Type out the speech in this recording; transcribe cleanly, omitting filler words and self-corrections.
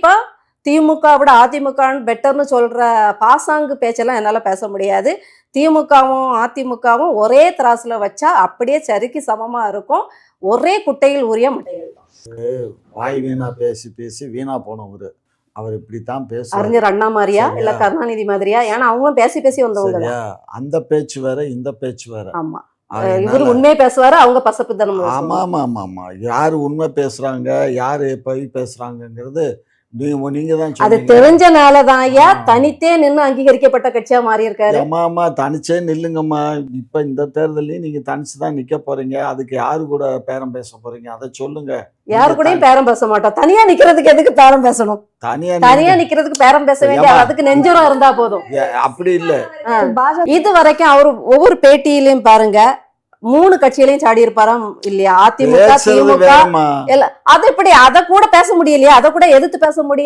கண்டிப்பா திமுக விட அதிமுக பெட்டர்னு சொல்ற பாசாங்கு பேச்செல்லாம் என்னால பேச முடியாது. திமுகவும் அதிமுகவும் ஒரே திராசுல வச்சா அப்படியே சரிக்கு சமமா இருக்கும். ஒரே குட்டையில் ஊறிய முட்டைகள் தான். வாய் வீணா பேசி பேசி வீணா போனவரு. அவர் இப்படித்தான் பேசுவார். அறிஞர் அண்ணா மாதிரியா இல்ல கருணாநிதி மாதிரியா? ஏன்னா அவங்களும் பேசி பேசி வந்தவங்க. சரியா? அந்த பேச்சு வேற, இந்த பேச்சு வேற. ஆமா, இவர் உண்மையை பேசுவாரு, அவங்க பசப்புத்தனம். ஆமா ஆமா ஆமா ஆமா. யாரு உண்மை பேசுறாங்க, யாரு பொய் பேசுறாங்கிறது நீங்க தான் அது சொல்றீங்க. தெரிஞ்சனாலதான் ஐயா தனித்தே நின்று அங்கீகரிக்கப்பட்ட கட்சியா மாறி இருக்காரு. ஆமா தனிச்சே நில்லுங்கம்மா. இப்ப இந்த தேர்தலையும் நீங்க தனிச்சுதான் நிக்க போறீங்க. அதுக்கு யாரு கூட பேரம் பேச போறீங்க அதை சொல்லுங்க. யாரு கூடயும் பேரம் பேச மாட்டோம். தனியா நிக்கிறதுக்கு எதுக்கு பேரம் பேசணும்? தனியா நிக்கிறதுக்கு பேரம் பேச வேண்டிய அதுக்கு நெஞ்சுரம் இருந்தா போதும். அப்படி இல்ல. இது வரைக்கும் அவரு ஒவ்வொரு பேட்டியிலையும் பாருங்க 3 கட்சியிலையும் சாடி இருப்பாராம் இல்லையா? அதிமுக, திமுக. அது எப்படி? அதை கூட பேச முடியலையா? அதை கூட எதிர்த்து பேச முடியாது.